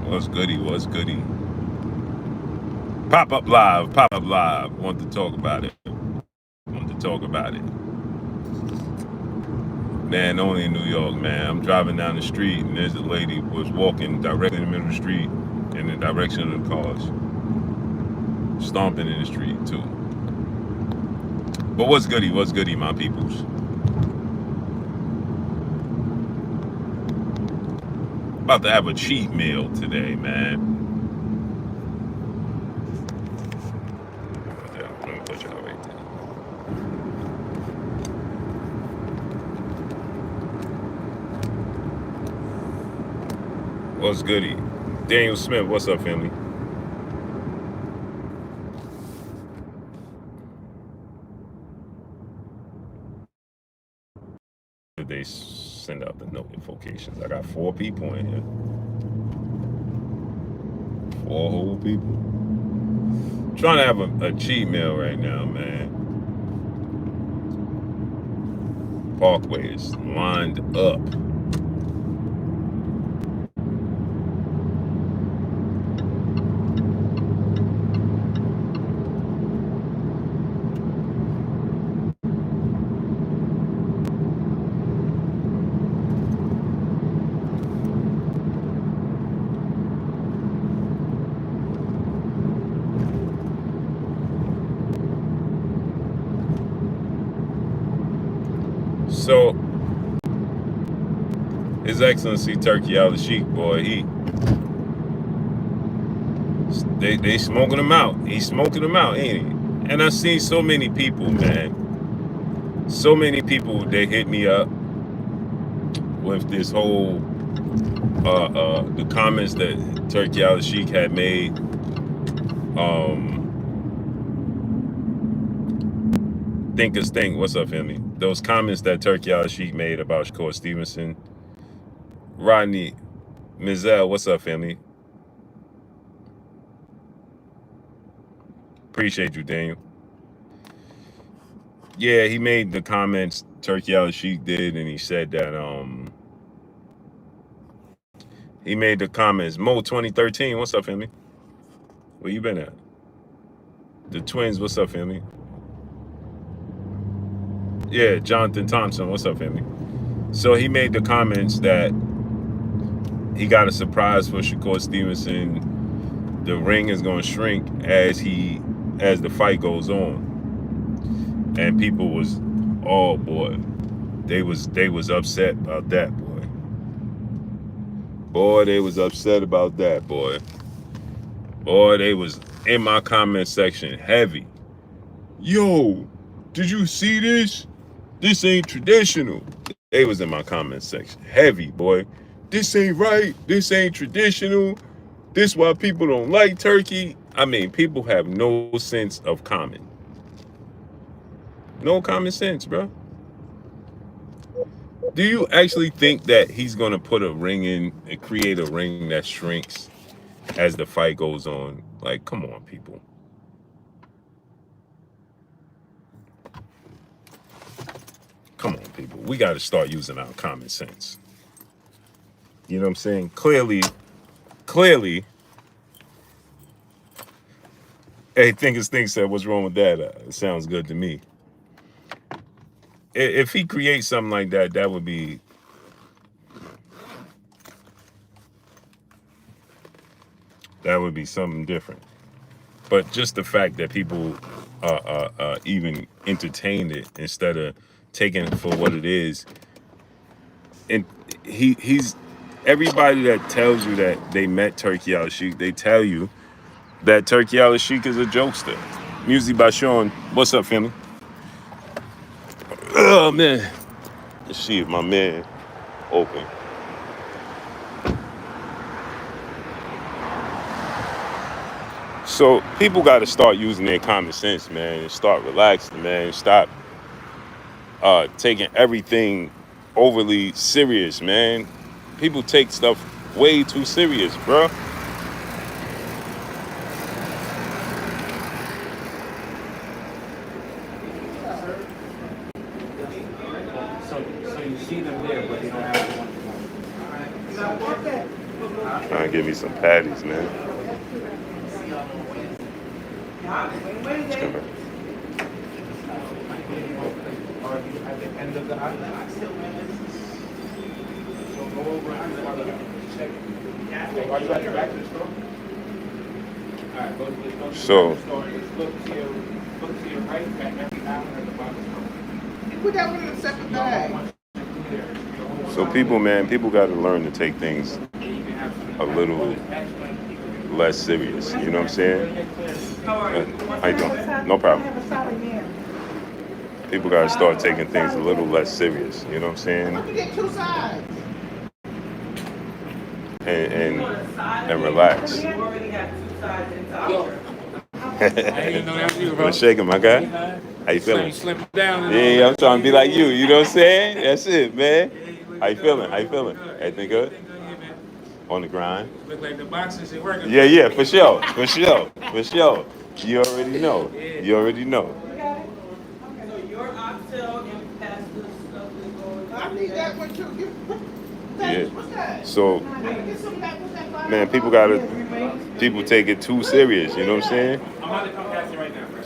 What's goody? What's goody? Pop up live. Pop up live. Want to talk about it. Want to talk about it. Man, only in New York, man. I'm driving down the street and there's a lady was walking directly in the middle of the street in the direction of the cars. Stomping in the street too. But what's goody? What's goody, my peoples? About to have a cheat meal today, man. Let me put y'all right there. What's goody? Daniel Smith, what's up, family? They send out the notifications. I got 4 people in here. 4 whole people. Trying to have a cheat meal right now, man. Parkway is lined up. So, His Excellency Turkey Alashik, boy, they smoking him out. He's smoking him out, ain't he? And I've seen so many people, man. So many people, they hit me up with this whole the comments that Turkey Alashik had made. Thinkers Think, what's up, family? Those comments that Turkey Alashik made about Shakur Stevenson. Rodney Mizell, what's up, family? Appreciate you, Daniel. Yeah, he made the comments Turkey Alashik did, and he said that he made the comments. Mo 2013, what's up, family? Where you been at? The twins, what's up, family? Yeah, Jonathan Thompson, what's up, family? So he made the comments that he got a surprise for Shakur Stevenson. The ring is going to shrink as the fight goes on. And people was, oh boy, they was upset about that, boy. Boy, they was upset about that, boy. Boy, they was in my comment section heavy. Yo, did you see this? This ain't traditional. They was in my comment section heavy, boy. This ain't right. This ain't traditional. This why people don't like turkey. I mean, people have no sense of common. No common sense, bro. Do you actually think that he's going to put a ring in and create a ring that shrinks as the fight goes on? Like, come on, people. Come on, people. We got to start using our common sense. You know what I'm saying? Clearly, hey, Thinkers Think said, what's wrong with that? It sounds good to me. If he creates something like that, that would be something different. But just the fact that people even entertained it instead of taking it for what it is, and he's everybody that tells you that they met Turkey Alashik, they tell you that Turkey Alashik is a jokester. Music by Sean. What's up, family? Oh man, let's see if my man open. So people got to start using their common sense, man, and start relaxing, man. Stop taking everything overly serious, man. People take stuff way too serious, bro. So you see them there, but they don't have one. Trying to get me some patties, man. So, put that one in a separate bag. so people got to learn to take things a little less serious. You know what I'm saying? How you doing? No problem. People got to start taking things a little less serious. You know what I'm saying? You get two sides. And relax. You already got two sides inside. I didn't know that was you, bro. What's shaking, my guy? How you feeling? Slim down. And Yeah, I'm trying to be like you. You know what I'm saying? That's it, man. How you feeling? How you feeling? Everything good? On the grind? Look like the boxes ain't working. Yeah, for sure. You already know. You already know. So your oxtail and pasta stuff is going. I need that one too. Yeah. What's that? So, Get some of that. What's that? man, people take it too serious. You know what I'm saying? I'm about to come past you right now, bro.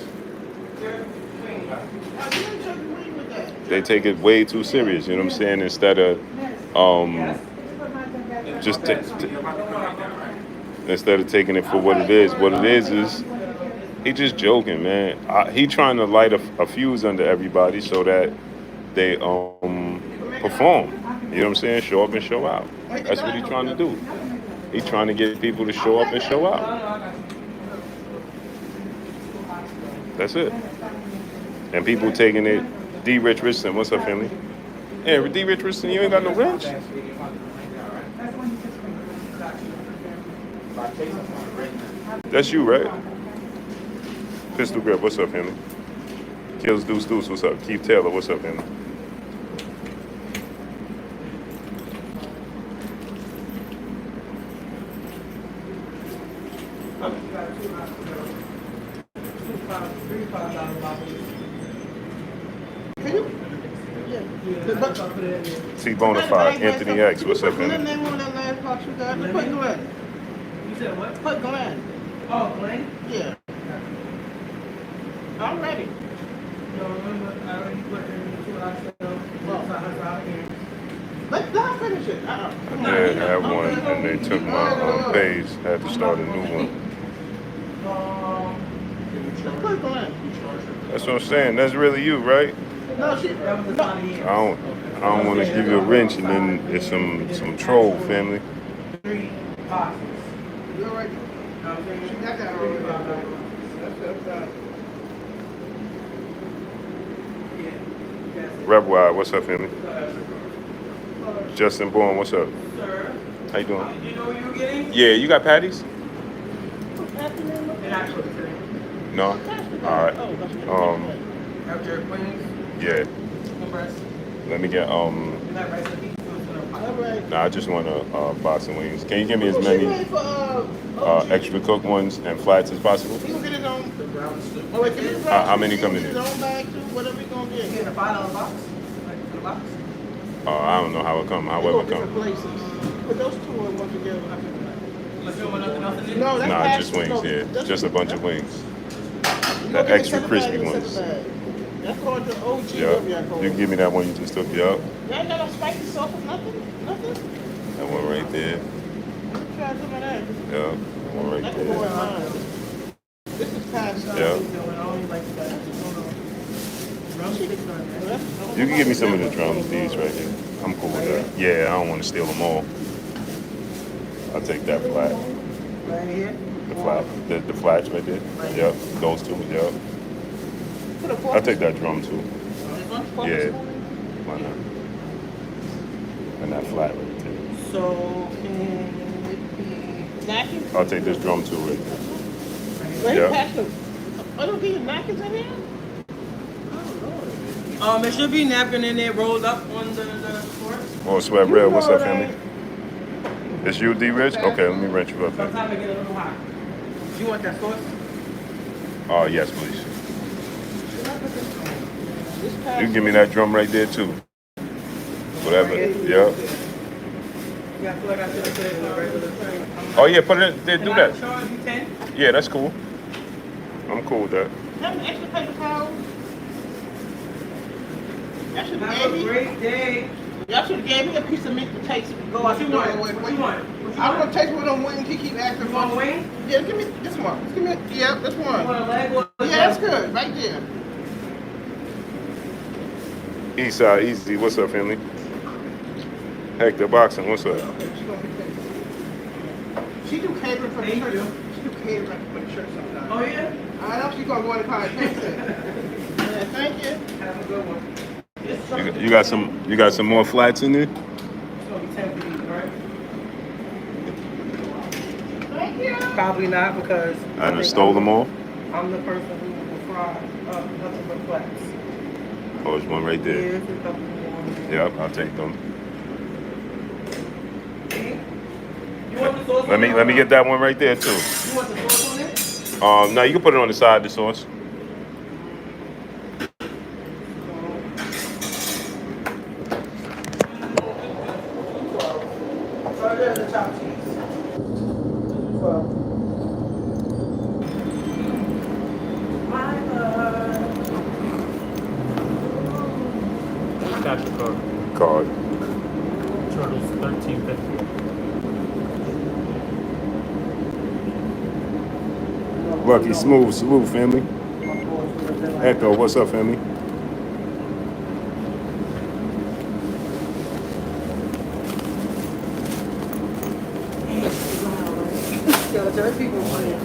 They take it way too serious. You know what I'm saying? Instead of just instead of taking it for what it is. What it is he just joking, man. He trying to light a fuse under everybody so that they perform. You know what I'm saying? Show up and show out. That's what he's trying to do. He's trying to get people to show up and show out. That's it. And people taking it. D. Rich Richardson, what's up, family? Hey, D. Rich Richardson, you ain't got no wrench? That's you, right? Pistol Grip, what's up, family? Kills Deuce Deuce, what's up? Keith Taylor, what's up, family? T Bonafide, Anthony X, what's up, family? Put name on that last box you got. Put Glenn. You said what? Put Glenn. Oh, Glenn? Yeah. I'm ready. No, remember, I already put in two oxtail. Let's not finish it. Come on. Yeah, I had one, and they took my page. Had to start a new one. Put Glenn. That's what I'm saying. That's really you, right? No, she. That was the No. time of year. I don't want to give you a wrench, and then it's some troll, family. 3 boxes. You're right. She got that already. That's Rep Wide, what's up, family? Justin Bourne, what's up? Sir, How you doing? you know what you were getting? Yeah, you got patties? And I put it today. No? Alright. Have jerk wings, Yeah. chicken breast. Let me get, You got rice and beef, so it's gonna pop. all right. nah, I just want a box of wings. Can you give me as many extra cooked ones and flats as possible? He gonna get his own. The brown soup. Oh, wait, can you How many come in his there? own bag too? Whatever he gonna You get. getting a $5 box? Like, in a box? I don't know how it come, They however go it different come. places. Put those two in one together. Let's do nothing else in there? No, that's Nah, half- just wings, no, yeah. that's- Just a bunch of wings. You The gonna get extra separate crispy bag, ones. separate bag. That's called the OG. Yeah. Whatever y'all call You it. can give me that one you just took, yeah. Y'all got no spicy sauce or nothing? Nothing? That one right there. Try some of that. Yeah. That one right That's going there. on. This is past. Yeah. I only like that. Drumsticks on there. You can give me some of the drums, these right here. I'm cool with that. Yeah, I don't want to steal them all. I'll take that flat. Right here. The flats right there. Yep, those two, yep. Put a fork. I'll take that drum too. This one? Yeah. Why not? And that flat right there. So, can it be napkins? I'll take this drum too right there. Wait, Yeah. pass them. I don't get napkins in here? It should be napkin in there rolled up on the fork. Oh, Sweat Red, what's up, family? It's you, D Rich? Okay, let me rent you up there. Sometimes I get a little hot. You want that sauce? Oh, yes, please. This You pass. can give me that drum right there too. Whatever. Yep. Yeah, I feel like I should have said it in a regular thing. Oh yeah, put it in there, do that. Charge you 10. Yeah, that's cool. I'm cool with that. Have an extra paper towel. Y'all should have Have a gave me. great day. Y'all should have gave me a piece of meat to take so we can go out What the you door. want? What you want? I want to taste one of them wings. He keep asking You want for. wing? Yeah, give me this one. Give me. Yeah, this You one. want a leg or a Yeah, that's good. Right there. Eastside Easy, what's up, family? Hector Boxing, what's up? She gonna be paid. She do catering for the Thank church. you. She do catering for the church sometimes. Oh, yeah? I know she's gonna go in the car and taste it. Yeah, thank you. Have a good one. You got some more flats in there? It's going to be 10 for you, right? Thank you. Probably not because I done stole them all. I'm the person who will fry nothing but flats. Oh, there's one right there. Here's a couple more. Yep, I'll take them. You want the sauce Let me get that one right there too. You want the sauce on it? No, you can put it on the side of the sauce. Oh, there's the chopped cheese. My Got your card. Card. Turtles 1350. Lucky Smooth, salute, family. Echo, what's up, family? Yo, there's people playing.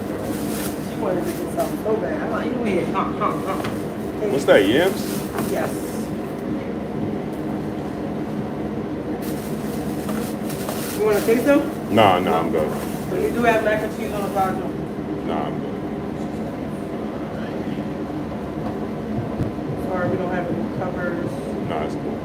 She wanted to do something so bad. I'm like, you here. What's that, yams? Yes. You want to taste them? Nah, I'm good. But you do have mac and cheese on the side, too. Nah, I'm good. Sorry, we don't have any covers. Nah, it's cool.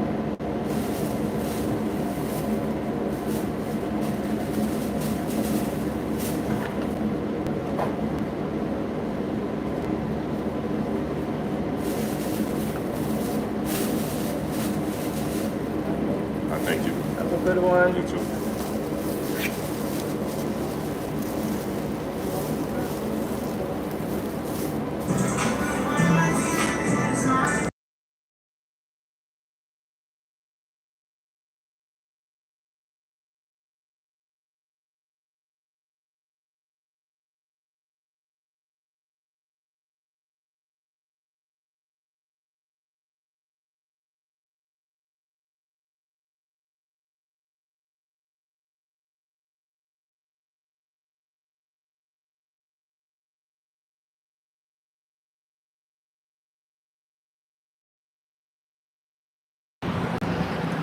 Thank you. That's a good one. You too.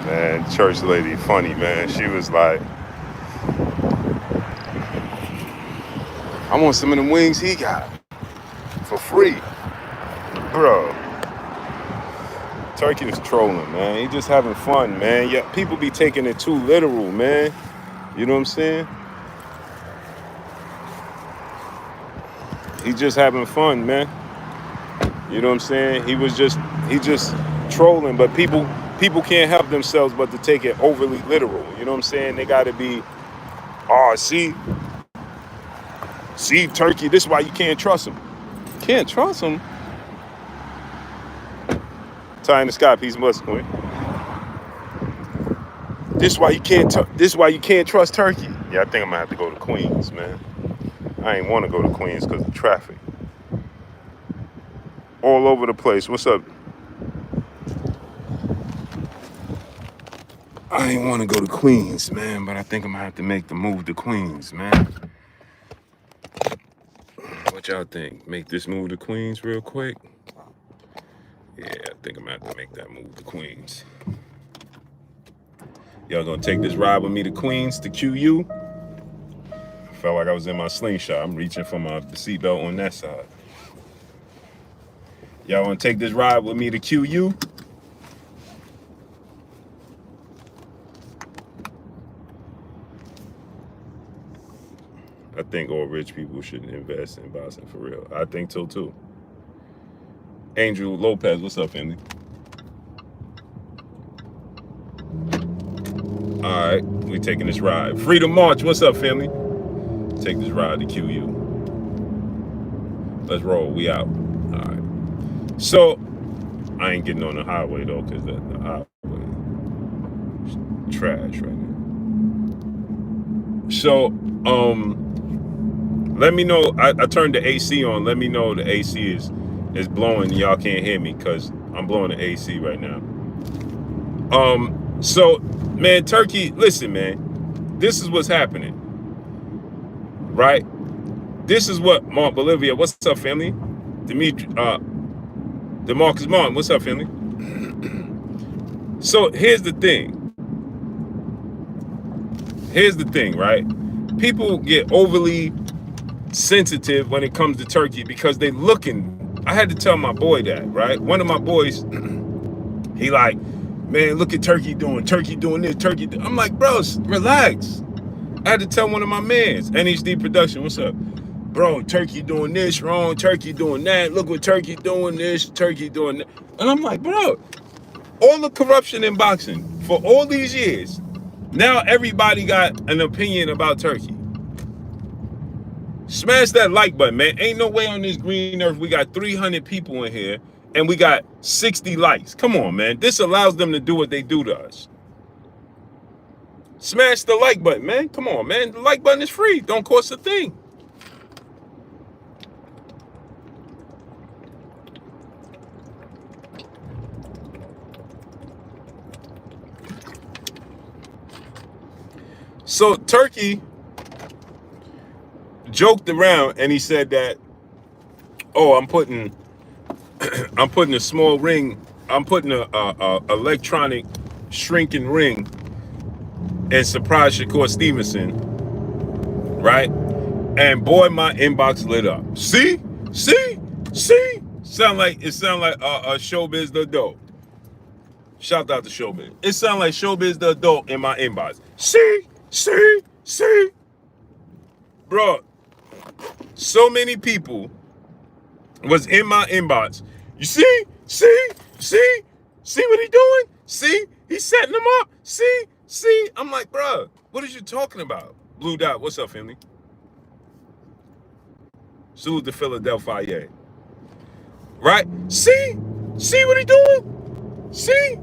Man, church lady, funny, man. She was like, I want some of them wings he got for free. Bro, Turkey is trolling, man. He just having fun, man. Yeah, people be taking it too literal, man. You know what I'm saying? He just having fun, man. You know what I'm saying? He just trolling, but people can't help themselves but to take it overly literal. You know what I'm saying? They gotta be, see, Turkey, this is why you can't trust him. Can't trust him? Ty in the sky, peace, blessings, Queen. This is why you can't trust Turkey. Yeah, I think I'm gonna have to go to Queens, man. I ain't want to go to Queens because of traffic. All over the place. What's up? I ain't want to go to Queens, man, but I think I'm gonna have to make the move to Queens, man. What y'all think? Make this move to Queens real quick? Yeah, I think I'm gonna have to make that move to Queens. Y'all gonna take this ride with me to Queens, to QU? I felt like I was in my slingshot. I'm reaching for the seatbelt on that side. Y'all wanna take this ride with me to QU? I think all rich people should invest in boxing for real. I think so too. Angel Lopez, what's up, family? All right, we taking this ride. Freedom March, what's up, family? Take this ride to QU. Let's roll. We out. All right. So I ain't getting on the highway though, because the highway is trash right now. So let me know. I turned the AC on. Let me know the AC is blowing. Y'all can't hear me because I'm blowing the AC right now. So man, Turkey, listen, man. This is what's happening. Right? This is what Mark Bolivia. What's up, family? Dimitri, DeMarcus Martin. What's up, family? So here's the thing. Here's the thing, right? People get overly sensitive when it comes to Turkey because they looking. I had to tell my boy that, right? One of my boys, he like, man, look at Turkey doing this, Turkey. I'm like, bro, relax. I had to tell one of my mans, NHD Production, what's up? Bro, Turkey doing this wrong, Turkey doing that. Look what Turkey doing this, Turkey doing that. And I'm like, bro, all the corruption in boxing for all these years, now everybody got an opinion about Turkey. Smash that like button, man. Ain't no way on this green earth we got 300 people in here and we got 60 likes. Come on, man. This allows them to do what they do to us. Smash the like button, man. Come on, man. The like button is free. Don't cost a thing. So Turkey joked around and he said that, oh, I'm putting a small ring, I'm putting a electronic shrinking ring and surprise Shakur Stevenson, right? And boy, my inbox lit up. See? Sound like Showbiz the Adult. Shout out to Showbiz. It sound like Showbiz the Adult in my inbox. See? Bro, so many people was in my inbox. You see what he doing? See, he's setting them up. See. I'm like, bro, what are you talking about? Blue Dot, what's up, family? Salute to Philadelphia. Right? See what he doing? See.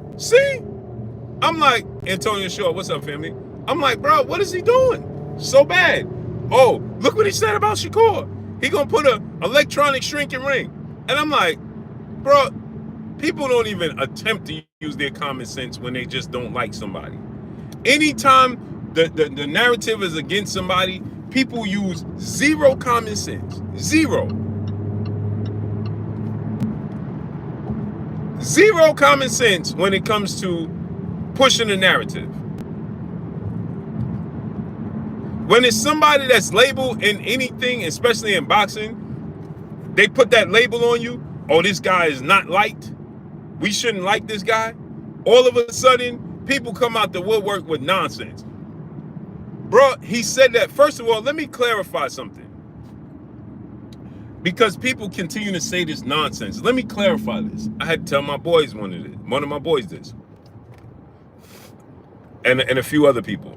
I'm like, Antonio Shaw, what's up, family? I'm like, bro, what is he doing? So bad. Oh, look what he said about Shakur. He gonna put a electronic shrinking ring. And I'm like, bro, people don't even attempt to use their common sense when they just don't like somebody. Anytime the narrative is against somebody, people use zero common sense. Zero common sense when it comes to pushing a narrative. When it's somebody that's labeled in anything, especially in boxing, they put that label on you. Oh, this guy is not liked. We shouldn't like this guy. All of a sudden, people come out the woodwork with nonsense. Bro, he said that. First of all, let me clarify something. Because people continue to say this nonsense. Let me clarify this. I had to tell my boys one of my boys this. And a few other people.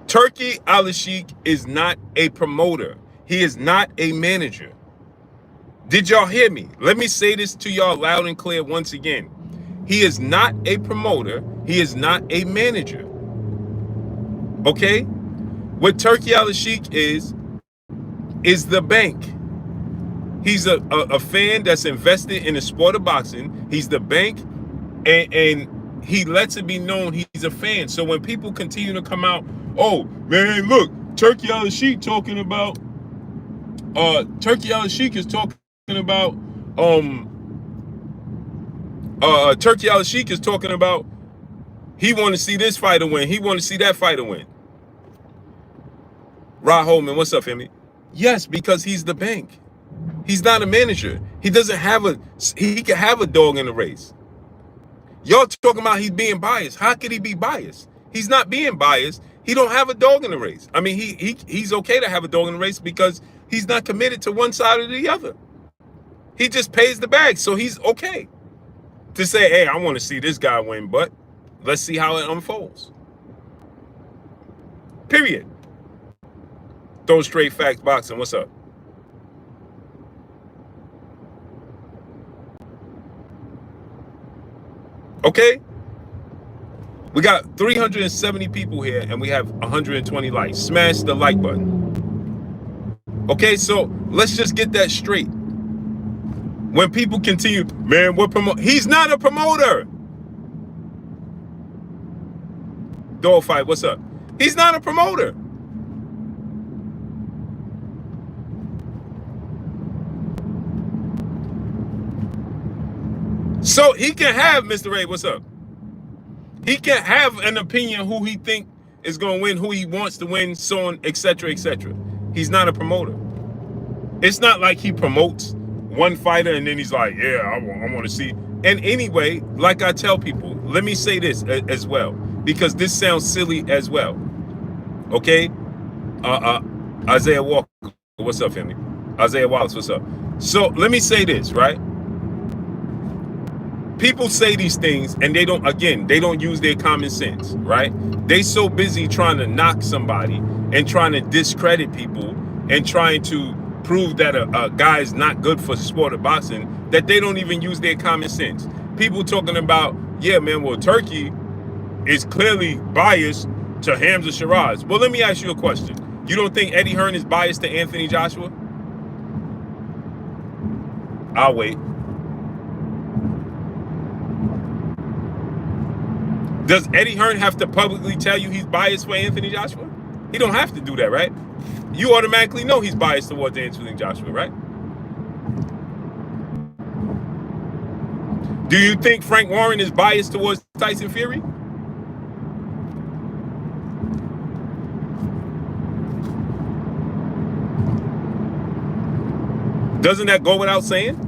Turkey Alashik is not a promoter. He is not a manager. Did y'all hear me? Let me say this to y'all loud and clear once again. He is not a promoter. He is not a manager. Okay? What Turkey Alashik is the bank. He's a fan that's invested in the sport of boxing. He's the bank, and he lets it be known he's a fan. So when people continue to come out, oh man, look, Turkey Alashik talking about Turkey Alashik is talking about Turkey Alashik is talking about he want to see this fighter win, he want to see that fighter win. Rod Holman, what's up, family? Yes, because he's the bank. He's not a manager. He doesn't have he can have a dog in the race. Y'all talking about he's being biased. How could he be biased? He's not being biased. He don't have a dog in the race. I mean, he's okay to have a dog in the race because he's not committed to one side or the other. He just pays the bag, so he's okay to say, hey, I want to see this guy win, but let's see how it unfolds. Period. Throw Straight Facts Boxing, what's up? Okay? We got 370 people here and we have 120 likes. Smash the like button. Okay, so let's just get that straight. When people continue, man, what promote? He's not a promoter. Dog Fight, what's up? He's not a promoter. So he can have, Mr. Ray, what's up? He can have an opinion who he think is going to win, who he wants to win, so on, etc., etc. He's not a promoter. It's not like he promotes one fighter and then he's like, yeah, I want to see. And anyway, like I tell people, let me say this as well, because this sounds silly as well. Okay? Isaiah Walker, what's up, family? Isaiah Wallace, what's up? So let me say this, right? People say these things and they don't use their common sense, right? They so busy trying to knock somebody and trying to discredit people and trying to prove that a guy is not good for the sport of boxing that they don't even use their common sense. People talking about, yeah, man, well, Turkey is clearly biased to Hamza Shiraz. Well, let me ask you a question. You don't think Eddie Hearn is biased to Anthony Joshua? I'll wait. Does Eddie Hearn have to publicly tell you he's biased for Anthony Joshua? He don't have to do that, right? You automatically know he's biased towards Anthony Joshua, right? Do you think Frank Warren is biased towards Tyson Fury? Doesn't that go without saying?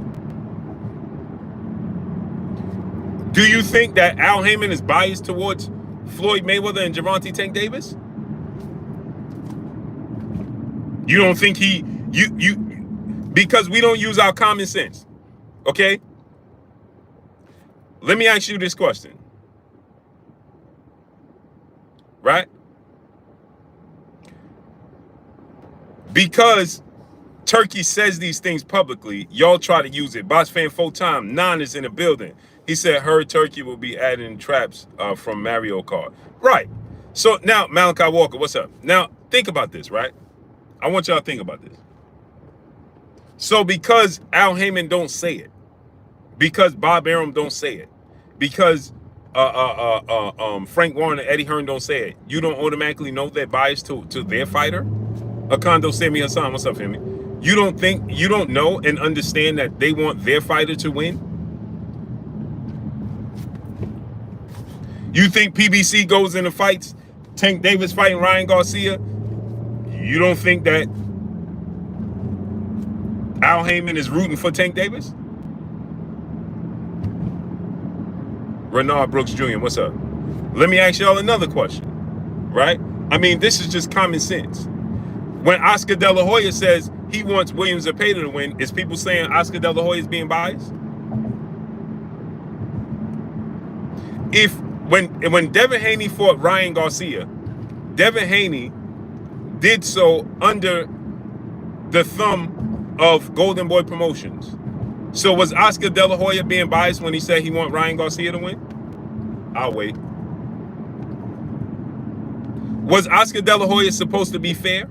Do you think that Al Heyman is biased towards Floyd Mayweather and Gervonta Tank Davis? You don't think because we don't use our common sense, okay? Let me ask you this question, right? Because Turkey says these things publicly, y'all try to use it. Boss fan full time, Nan is in the building. He said her Turkey will be adding traps from Mario Kart. Right. So now, Malachi Walker, what's up? Now, think about this, right? I want y'all to think about this. So because Al Heyman don't say it, because Bob Arum don't say it, because Frank Warren and Eddie Hearn don't say it, you don't automatically know they're biased to their fighter? Akando Semi Hassan, what's up, Femi? You don't know and understand that they want their fighter to win? You think PBC goes into fights, Tank Davis fighting Ryan Garcia? You don't think that Al Heyman is rooting for Tank Davis? Renard Brooks Jr., what's up? Let me ask y'all another question, right? I mean, this is just common sense. When Oscar De La Hoya says he wants William Zepeda to win, is people saying Oscar De La Hoya is being biased? When Devin Haney fought Ryan Garcia, Devin Haney did so under the thumb of Golden Boy Promotions. So was Oscar De La Hoya being biased when he said he want Ryan Garcia to win? I'll wait. Was Oscar De La Hoya supposed to be fair?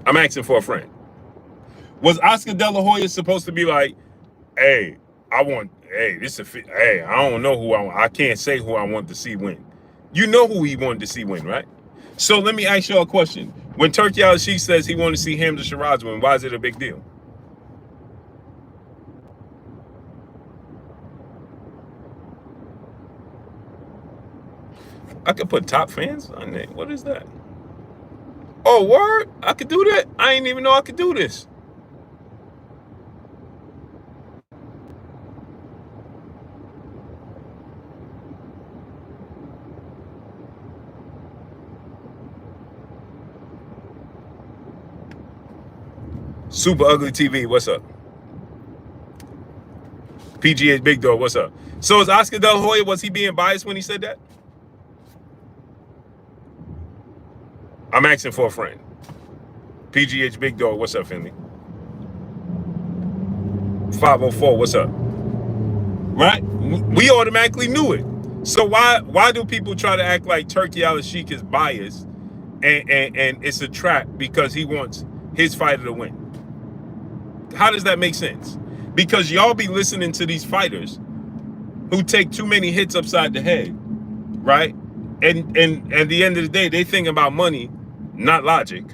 I'm asking for a friend. Was Oscar De La Hoya supposed to be like, hey, I don't know who I can't say who I want to see win. You know who he wanted to see win, right? So let me ask y'all a question. When Turkey Alashik says he wanted to see Hamza Shiraz win, why is it a big deal? I could put top fans on it. What is that? Oh, word? I could do that? I didn't even know I could do this. Super Ugly TV, what's up? PGH Big Dog, what's up? So is Oscar De La Hoya, was he being biased when he said that? I'm asking for a friend. PGH Big Dog, what's up, Finley? 504, what's up? Right? We automatically knew it. So why do people try to act like Turkey Alashik is biased and it's a trap because he wants his fighter to win? How does that make sense? Because y'all be listening to these fighters who take too many hits upside the head, right? And at the end of the day, they think about money, not logic.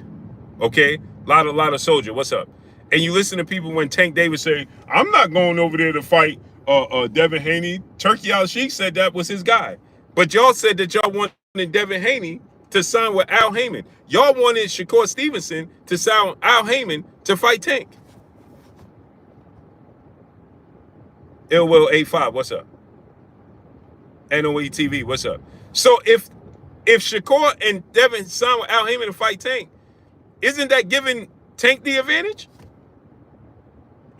Okay? Lot of soldier, what's up? And you listen to people when Tank Davis say, I'm not going over there to fight Devin Haney. Turkey Alashik said that was his guy. But y'all said that y'all wanted Devin Haney to sign with Al Heyman. Y'all wanted Shakur Stevenson to sign with Al Heyman to fight Tank. Ill Will 85, what's up? NOE TV, what's up? So if Shakur and Devin signed with Al Heyman to fight Tank, isn't that giving Tank the advantage?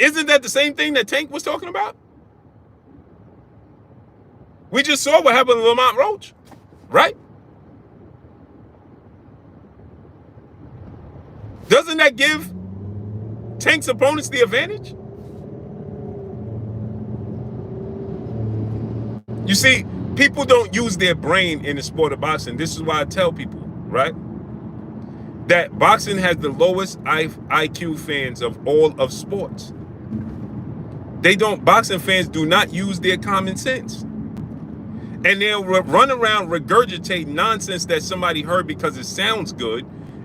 Isn't that the same thing that Tank was talking about? We just saw what happened to Lamont Roach, right? Doesn't that give Tank's opponents the advantage? You see, people don't use their brain in the sport of boxing. This is why I tell people, right, that boxing has the lowest IQ fans of all of sports. Boxing fans do not use their common sense. And they'll run around regurgitate nonsense that somebody heard because it sounds good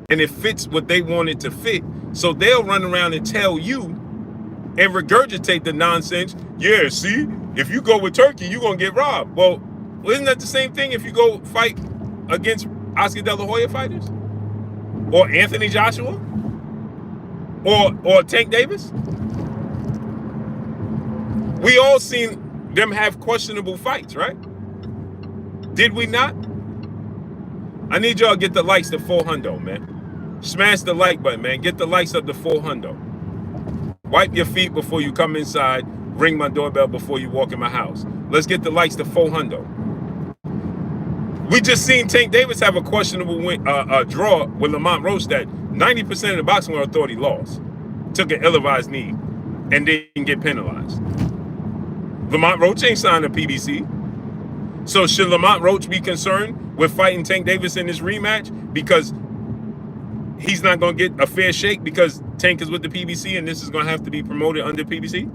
and it fits what they want it to fit. So they'll run around and tell you and regurgitate the nonsense. Yeah, see, if you go with Turkey, you're going to get robbed. Well, isn't that the same thing if you go fight against Oscar De La Hoya fighters? Or Anthony Joshua? Or Tank Davis? We all seen them have questionable fights, right? Did we not? I need y'all to get the likes to 400, man. Smash the like button, man. Get the likes up to 400. Wipe your feet before you come inside. Ring my doorbell before you walk in my house. Let's get the likes to 400. We just seen Tank Davis have a questionable draw with Lamont Roach that 90% of the boxing world thought he lost. Took an ill-advised knee and didn't get penalized. Lamont Roach ain't signed a PBC. So should Lamont Roach be concerned with fighting Tank Davis in this rematch because he's not going to get a fair shake because Tank is with the PBC and this is going to have to be promoted under PBC?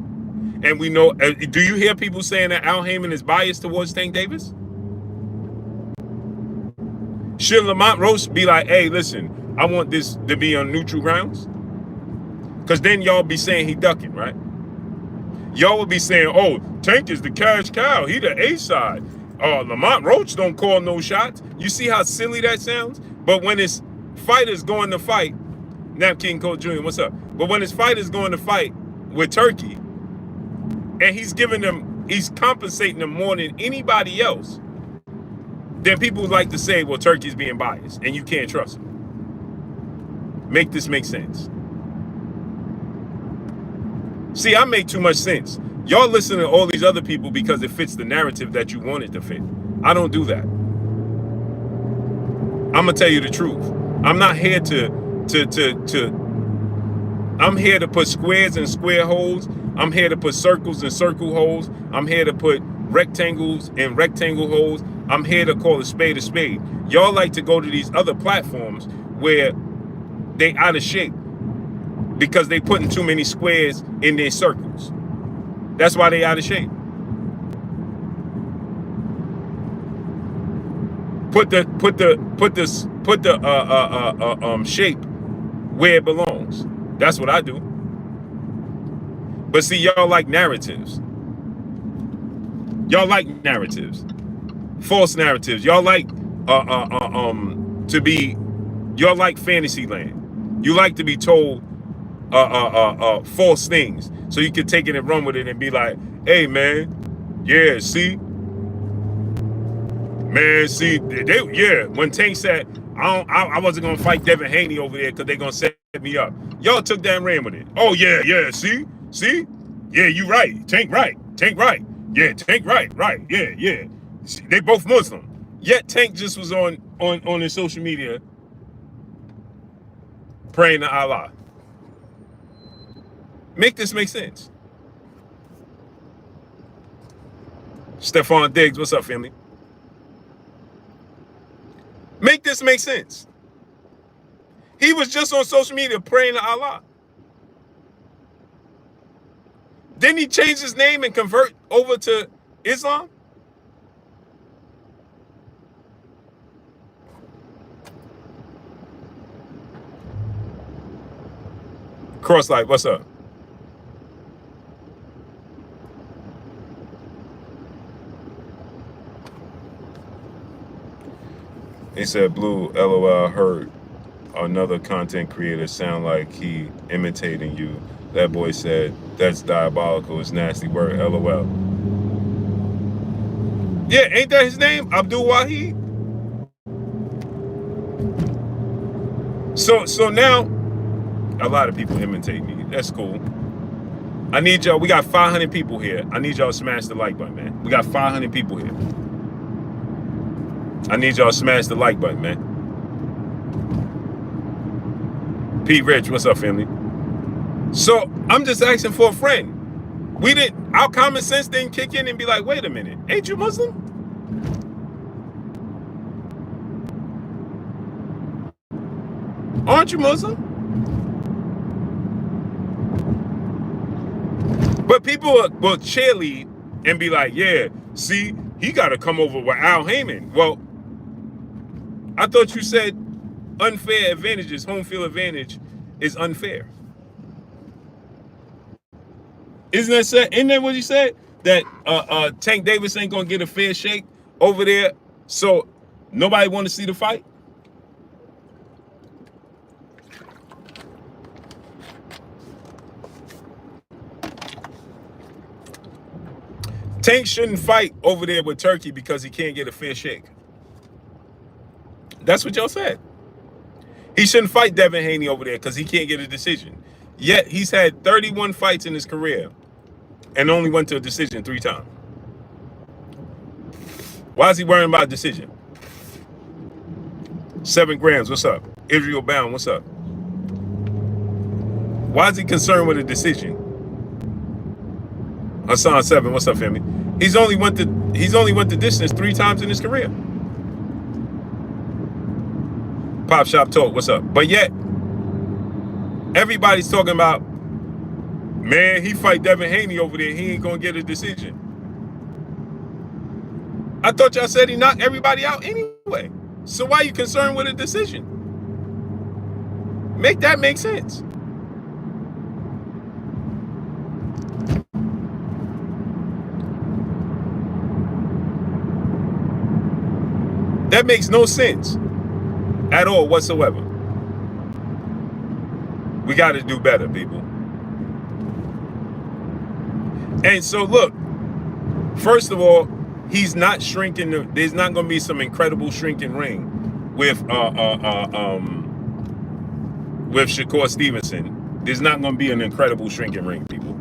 And we know, do you hear people saying that Al Heyman is biased towards Tank Davis? Should Lamont Roach be like, hey, listen, I want this to be on neutral grounds? Because then y'all be saying he ducking, right? Y'all will be saying, oh, Tank is the cash cow. He the A side. Lamont Roach don't call no shots. You see how silly that sounds? But when his fighter's going to fight, Nap King Cole Jr., what's up? But when his fighter's going to fight with Turkey, and he's compensating them more than anybody else, then people like to say, well, Turkey's being biased, and you can't trust him. Make this make sense. See, I make too much sense. Y'all listen to all these other people because it fits the narrative that you want it to fit. I don't do that. I'm gonna tell you the truth. I'm not here I'm here to put squares in square holes. I'm here to put circles in circle holes. I'm here to put rectangles in rectangle holes. I'm here to call a spade a spade. Y'all like to go to these other platforms where they out of shape because they putting too many squares in their circles. That's why they out of shape. Put the shape where it belongs. That's what I do. But see, y'all like narratives. Y'all like narratives. False narratives. Y'all like y'all like fantasy land. You like to be told false things. So you can take it and run with it and be like, hey man, yeah, see? Man, see, when Tank said, I wasn't gonna fight Devin Haney over there because they're gonna set me up. Y'all took that and ran with it. Oh yeah, see? Yeah, you right. Tank right. Yeah, Tank right. Yeah. See, they both Muslim. Yet Tank just was on his social media praying to Allah. Make this make sense. Stephon Diggs, what's up, family? Make this make sense. He was just on social media praying to Allah. Didn't he change his name and convert over to Islam? Crosslight, what's up? He said, Blue, LOL, heard another content creator sound like he imitating you. That boy said, that's diabolical. It's nasty word, LOL. Yeah, ain't that his name? Abdul Wahid? So now, a lot of people imitate me. That's cool. I need y'all, we got 500 people here. I need y'all to smash the like button, man. We got 500 people here. I need y'all to smash the like button, man. Pete Rich, what's up, family? So I'm just asking for a friend. Our common sense didn't kick in and be like, wait a minute, ain't you Muslim? Aren't you Muslim? But people will cheerlead and be like, yeah, see, he got to come over with Al Heyman. Well, I thought you said unfair advantages, home field advantage is unfair. Isn't that what you said? That Tank Davis ain't gonna get a fair shake over there, so nobody want to see the fight? Tank shouldn't fight over there with Turkey because he can't get a fair shake. That's what y'all said. He shouldn't fight Devin Haney over there because he can't get a decision. Yet he's had 31 fights in his career and only went to a decision 3 times. Why is he worrying about a decision? 7 grams, what's up? Israel Bound, what's up? Why is he concerned with a decision? Hassan 7, what's up, family? He's only went the distance 3 times in his career. Pop Shop Talk, what's up? But yet, everybody's talking about, man, he fight Devin Haney over there, he ain't gonna get a decision. I thought y'all said he knocked everybody out anyway. So why are you concerned with a decision? Make that make sense. That makes no sense at all whatsoever. We got to do better, people. And so look, first of all, he's not shrinking. There's not going to be some incredible shrinking ring with Shakur Stevenson. There's not going to be an incredible shrinking ring, people.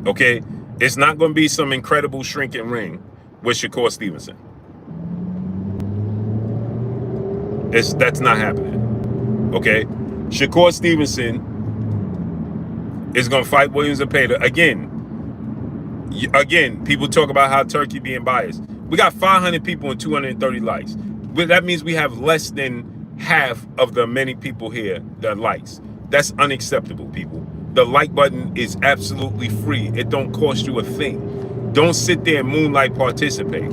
Okay? It's not going to be some incredible shrinking ring with Shakur Stevenson. That's not happening. Okay? Shakur Stevenson is going to fight Williams Zepeda. Again, people talk about how Turkey being biased. We got 500 people and 230 likes. But that means we have less than half of the many people here that likes. That's unacceptable, people. The like button is absolutely free. It don't cost you a thing. Don't sit there and moonlight participate.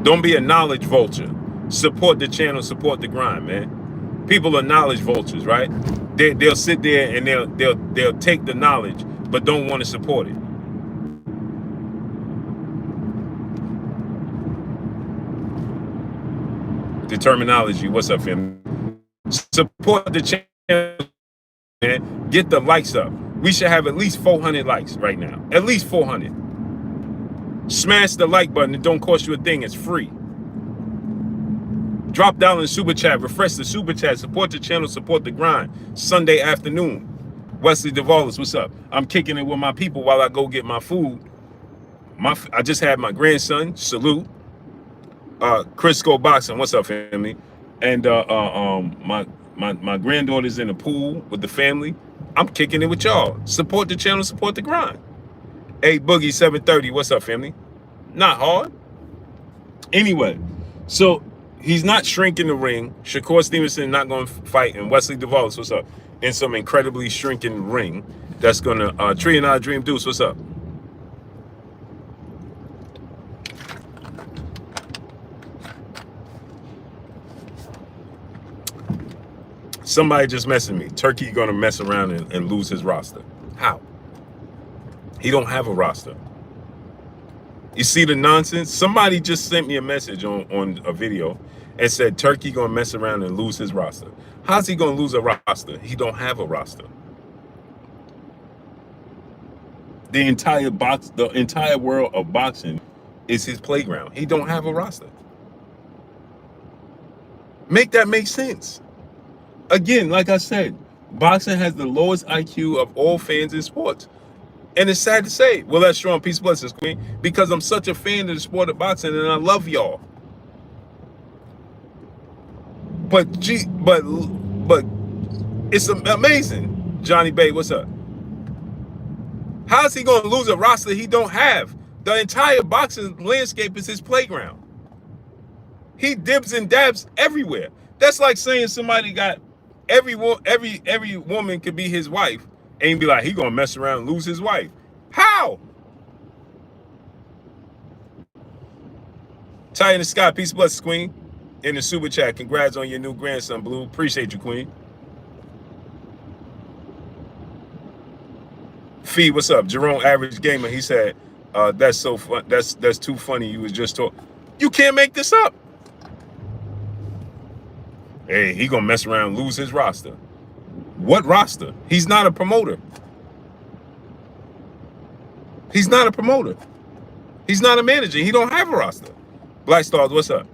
Don't be a knowledge vulture. Support the channel, support the grind, man. People are knowledge vultures, right? They'll sit there and they'll take the knowledge, but don't want to support it. The terminology, what's up, fam? Support the channel, man. Get the likes up. We should have at least 400 likes right now. At least 400. Smash the like button. It don't cost you a thing. It's free. Drop down in super chat. Refresh the super chat. Support the channel. Support the grind. Sunday afternoon. Wesley Duvall, what's up? I'm kicking it with my people while I go get my food. I just had my grandson, salute. Crisco Boxing, what's up, family? And my granddaughter's in the pool with the family. I'm kicking it with y'all. Support the channel, support the grind. Hey, Boogie 730, what's up, family? Not hard. Anyway, so he's not shrinking the ring. Shakur Stevenson not going to fight, and Wesley Duvall, what's up? In some incredibly shrinking ring that's going to Tree and I Dream Deuce, what's up? Somebody just messaged me. Turkey going to mess around and lose his roster. How? He don't have a roster. You see the nonsense? Somebody just sent me a message on a video and said Turkey going to mess around and lose his roster. How's he going to lose a roster? He don't have a roster. The entire world of boxing is his playground. He don't have a roster. Make that make sense. Again, like I said, boxing has the lowest IQ of all fans in sports. And it's sad to say, well, that's strong. Peace, blessings, Queen. Because I'm such a fan of the sport of boxing and I love y'all. But it's amazing. Johnny Bay, what's up? How's he going to lose a roster he don't have? The entire boxing landscape is his playground. He dibs and dabs everywhere. That's like saying somebody got every woman could be his wife and be like, he gonna mess around and lose his wife. How? Ty in the sky, peace, blessings, Queen. In the super chat, congrats on your new grandson, Blue. Appreciate you, Queen. Fee, what's up? Jerome, average gamer. He said, "That's so fun. That's too funny. You was just talking. You can't make this up." Hey, he gonna mess around and lose his roster. What roster? He's not a promoter. He's not a promoter. He's not a manager. He don't have a roster. Black Stars, what's up?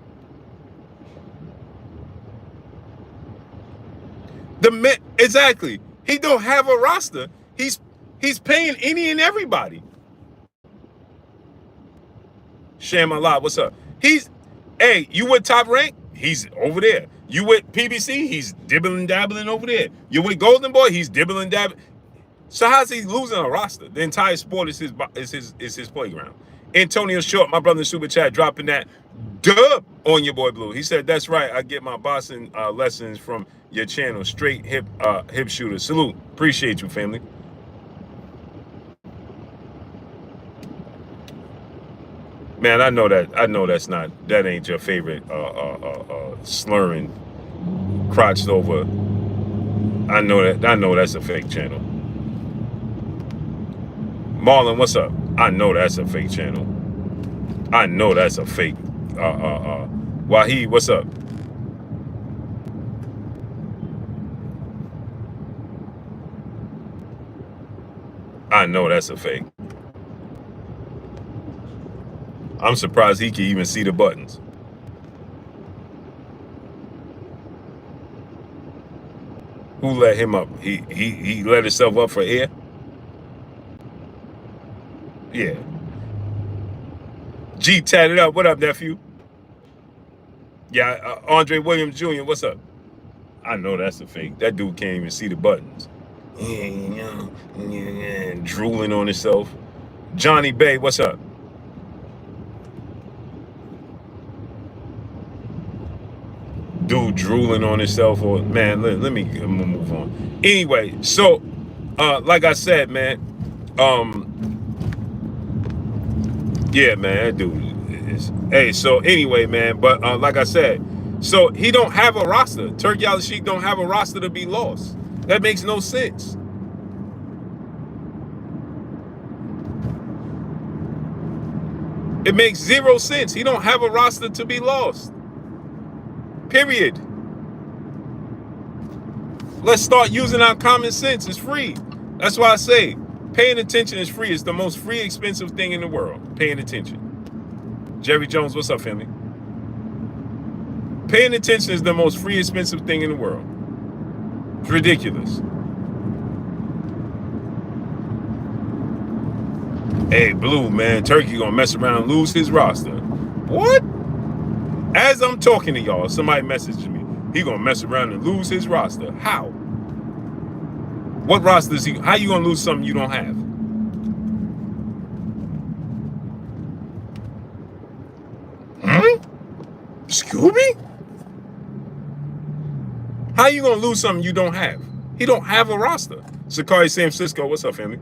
Exactly. He don't have a roster. He's paying any and everybody. Sham Allah, what's up? Hey, you with Top Rank? He's over there. You with PBC? He's dibbling dabbling over there. You with Golden Boy? He's dibbling dabbling. So how's he losing a roster? The entire sport is his playground. Antonio Short, my brother in Super Chat, dropping that dub on your boy Blue. He said, "That's right. I get my boxing lessons from your channel. Straight hip shooter. Salute. Appreciate you, family." Man, I know that ain't your favorite slurring, crotched over. I know that's a fake channel. Marlon, what's up? I know that's a fake channel. I know that's a fake. Wahid, what's up? I know that's a fake. I'm surprised he can even see the buttons. Who let him up? He let himself up for air? Yeah. G tatted up. What up, nephew? Yeah, Andre Williams Jr., what's up? I know that's a fake. That dude can't even see the buttons. Drooling on himself. Johnny Bay, what's up? Dude drooling on himself, or man, let me move on. Anyway, so like I said, man, yeah, man, that dude is. Hey, so anyway, man, but like I said, so he don't have a roster. Turkey Alashik don't have a roster to be lost. That makes no sense. It makes zero sense. He don't have a roster to be lost. Period. Let's start using our common sense. It's free. That's why I say paying attention is free. It's the most free, expensive thing in the world. Paying attention. Jerry Jones, what's up, family? Paying attention is the most free, expensive thing in the world. It's ridiculous. Hey, Blue, man, Turkey gonna mess around and lose his roster. What? As I'm talking to y'all, somebody messaged me. He gonna mess around and lose his roster. How? What roster is he? How you gonna lose something you don't have? Scooby? How you gonna lose something you don't have? He don't have a roster. Sakari San Francisco, what's up, family?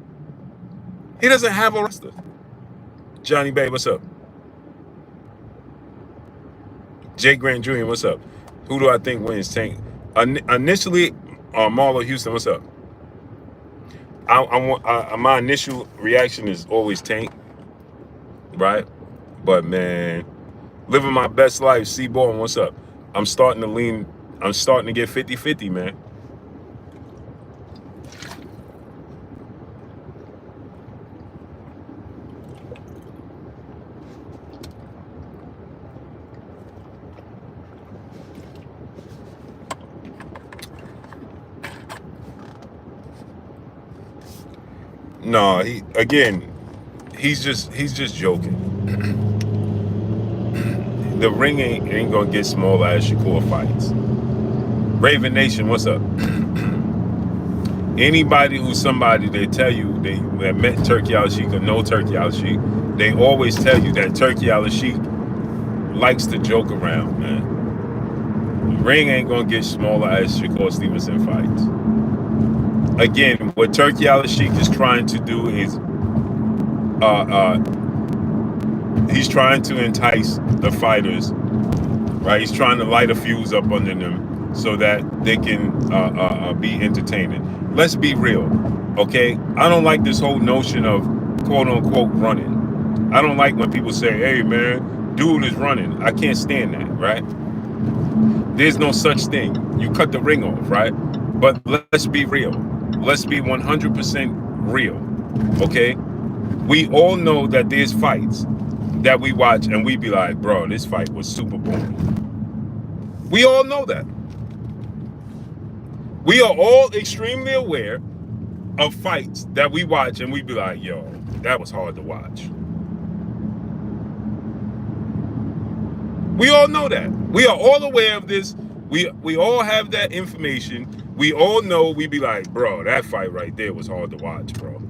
He doesn't have a roster. Johnny Bay, what's up? Jake Grant Jr., what's up? Who do I think wins Tank? Initially, Marlo Houston, what's up? My initial reaction is always Tank, right? But man, living my best life, C-Ball, what's up? I'm starting to get 50-50, man. No, he's just joking. The ring ain't gonna get smaller as Shakur fights. Raven Nation, what's up? Anybody who's somebody, they tell you they met Turkey Alashik or know Turkey Alashik, they always tell you that Turkey Alashik likes to joke around, man. The ring ain't gonna get smaller as Shakur Stevenson fights. Again, what Turkey Alashik is trying to do is he's trying to entice the fighters, right? He's trying to light a fuse up under them so that they can be entertaining. Let's be real, okay? I don't like this whole notion of quote-unquote running. I don't like when people say, hey, man, dude is running. I can't stand that, right? There's no such thing. You cut the ring off, right? But let's be real. Let's be 100% real, okay? We all know that there's fights that we watch and we be like, bro, this fight was super boring. We all know that. We are all extremely aware of fights that we watch and we be like, yo, that was hard to watch. We all know that. We are all aware of this. We all have that information. We all know, we be like, bro, that fight right there was hard to watch, bro.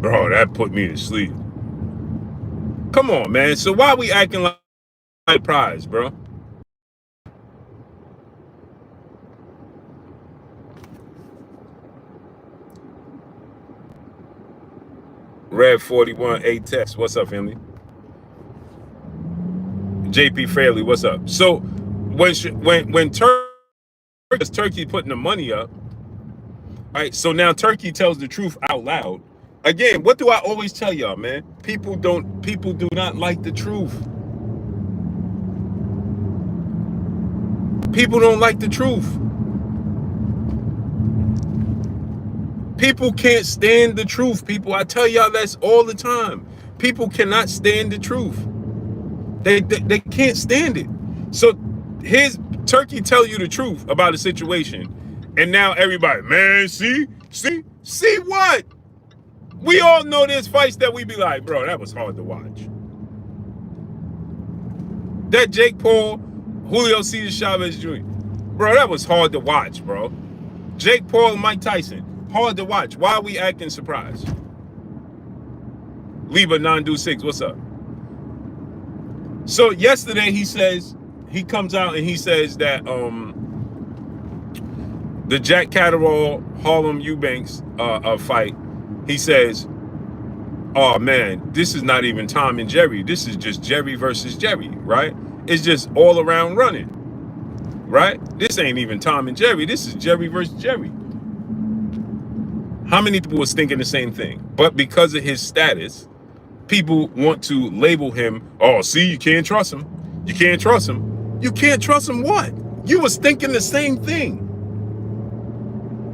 Bro, that put me to sleep. Come on, man. So why we acting like prize, bro? Red 41, 8 text. What's up, family? JP Fairley, what's up? So when Turkey putting the money up, all right, so now Turkey tells the truth out loud. Again, what do I always tell y'all, man? People do not like the truth. People don't like the truth. People can't stand the truth, people. I tell y'all that's all the time. People cannot stand the truth. They can't stand it. So here's Turkey tell you the truth about a situation, and now everybody, man, see what? We all know there's fights that we be like, bro, that was hard to watch. That Jake Paul, Julio Cesar Chavez Jr., bro, that was hard to watch, bro. Jake Paul and Mike Tyson, hard to watch. Why are we acting surprised? Liba 926, what's up? So yesterday he comes out and he says that the Jack Catterall Harlem Eubanks fight, he says, oh man, this is not even Tom and Jerry. This is just Jerry versus Jerry, right? It's just all around running, right? This ain't even Tom and Jerry. This is Jerry versus Jerry. How many people was thinking the same thing? But because of his status, people want to label him, oh, see, you can't trust him. You can't trust him. You can't trust him what? You was thinking the same thing.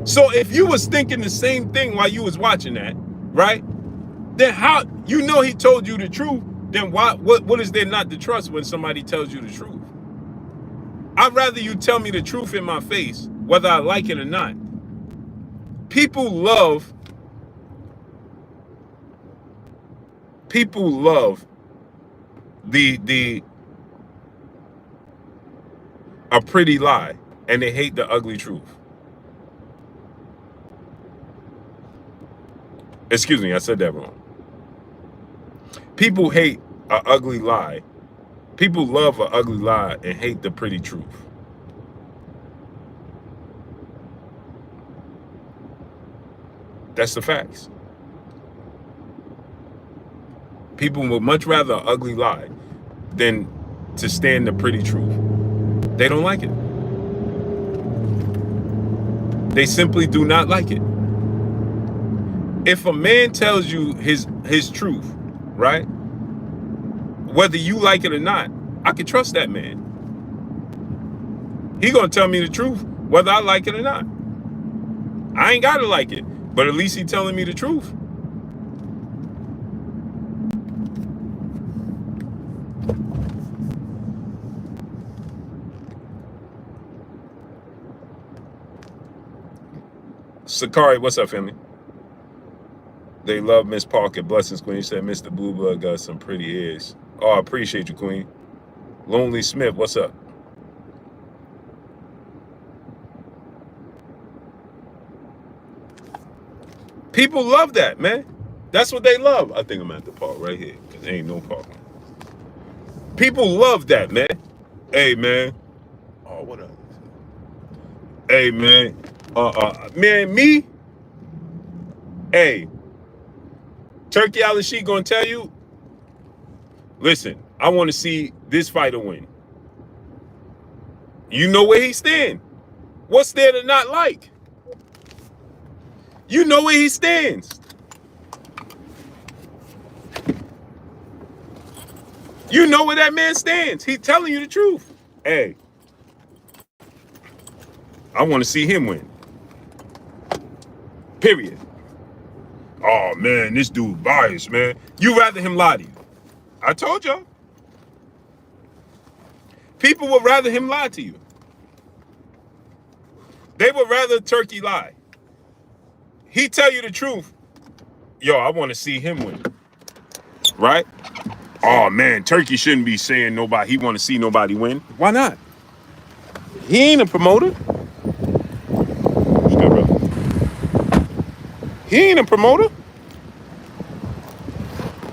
So if you was thinking the same thing while you was watching that, right? Then how, you know he told you the truth, then what is there not to trust when somebody tells you the truth? I'd rather you tell me the truth in my face, whether I like it or not. People love People love a pretty lie, and they hate the ugly truth. Excuse me, I said that wrong. People hate an ugly lie. People love an ugly lie and hate the pretty truth. That's the facts. People would much rather an ugly lie than to stand the pretty truth. They don't like it. They simply do not like it. If a man tells you his truth, right? Whether you like it or not, I can trust that man. He gonna tell me the truth, whether I like it or not. I ain't gotta like it, but at least he telling me the truth. Sakari, what's up, family? They love Miss Parker. Blessings, Queen. She said Mr. Blueblood got some pretty ears. Oh, I appreciate you, Queen. Lonely Smith, what's up? People love that, man. That's what they love. I think I'm at the park right here, because there ain't no parking. People love that, man. Hey, man. Oh, what up? Hey, man. Man, me? Hey. Turkey Alashik gonna tell you, listen, I want to see this fighter win. You know where he stand. What's there to not like? You know where he stands. You know where that man stands. He's telling you the truth. Hey, I want to see him win. Period. Oh, man, this dude biased, man. You rather him lie to you. I told y'all. People would rather him lie to you. They would rather Turkey lie. He tell you the truth. Yo, I want to see him win. Right? Oh, man, Turkey shouldn't be saying nobody. He want to see nobody win. Why not? He ain't a promoter. He ain't a promoter.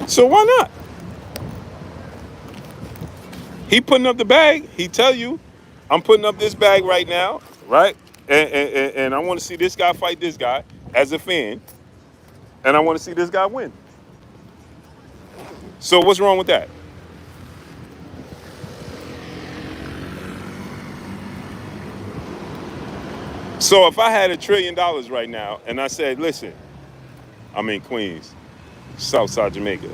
So why not? He putting up the bag. He tell you, I'm putting up this bag right now, right? And I want to see this guy fight this guy as a fan. And I want to see this guy win. So what's wrong with that? So if I had $1 trillion right now and I said, listen, I'm in Queens, Southside Jamaica.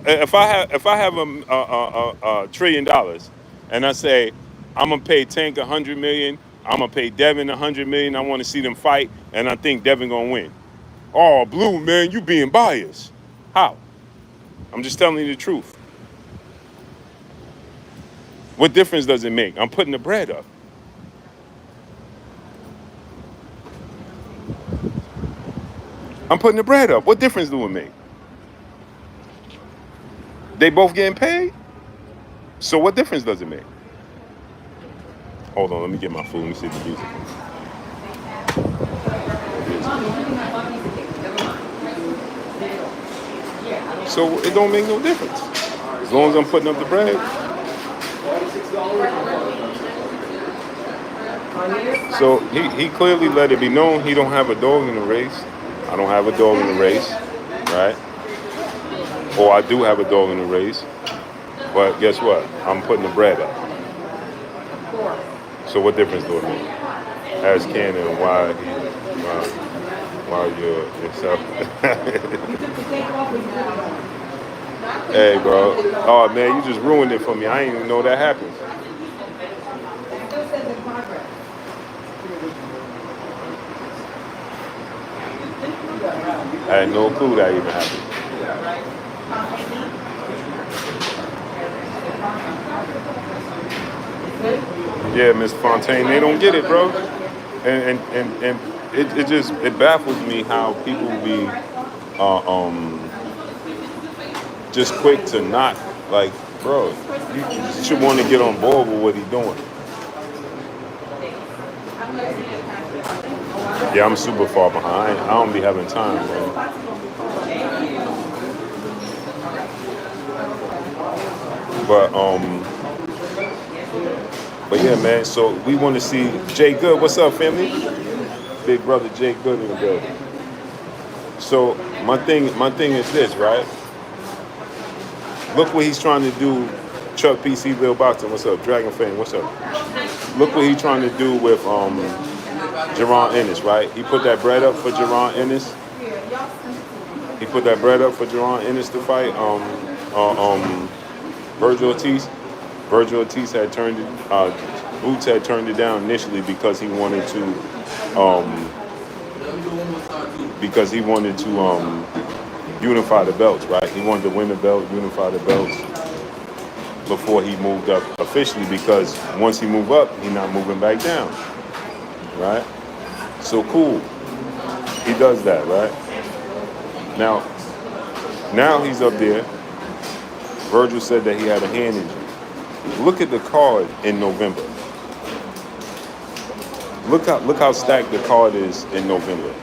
If I have $1 trillion and I say, I'm gonna pay Tank $100 million, I'm gonna pay Devin $100 million, I want to see them fight, and I think Devin gonna win. Oh, Blue, man, you being biased. How? I'm just telling you the truth. What difference does it make? I'm putting the bread up. I'm putting the bread up. What difference do it make? They both getting paid? So what difference does it make? Hold on, let me get my food. Let me see the music. So it don't make no difference. As long as I'm putting up the bread. So he clearly let it be known he don't have a dog in the race. I don't have a dog in the race, right? Or I do have a dog in the race. But guess what? I'm putting the bread up. So what difference do it make? Ask Cannon why you're yourself. Hey, bro. Oh, man, you just ruined it for me. I didn't even know that happened. I had no clue that even happened. Yeah, Miss Fontaine, they don't get it, bro. And it baffles me how people be just quick to not, like, bro, you should want to get on board with what he's doing. Yeah, I'm super far behind. I don't be having time, man. But yeah, man. So we want to see Jay Good. What's up, family? Big brother Jay Good in the building. So my thing is this, right? Look what he's trying to do. Chuck PC Bill Boxing. What's up? Dragon Fame. What's up? Look what he's trying to do with Jerron Ennis, right? He put that bread up for Jerron Ennis. He put that bread up for Jerron Ennis to fight Virgil Ortiz. Virgil Ortiz had turned it. Boots had turned it down initially because he wanted to unify the belts, right? He wanted to win the belt, unify the belts before he moved up officially, because once he moved up, he's not moving back down, right? So cool. He does that, right? Now he's up there. Virgil said that he had a hand injury. Look at the card in November. Look how stacked the card is in November.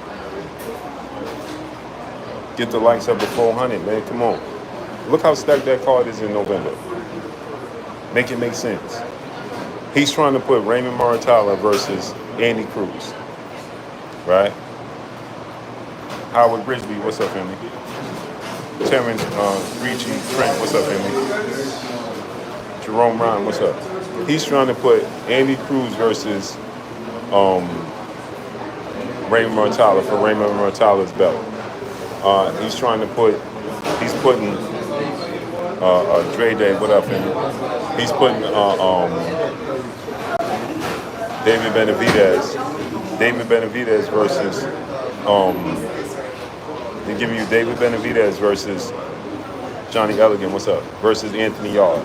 Get the likes up to 400, man. Come on. Look how stacked that card is in November. Make it make sense. He's trying to put Raymond Maratala versus Andy Cruz, right? Howard Brisby, what's up, family? Terrence Ricci Trent, what's up, family? Jerome Ryan, what's up? He's trying to put Andy Cruz versus Raymond Maratala for Raymond Maratala's belt. He's putting Dre Day, what up, family? He's putting David Benavidez versus they're giving you David Benavidez versus Johnny Elligan, what's up? Versus Anthony Yard.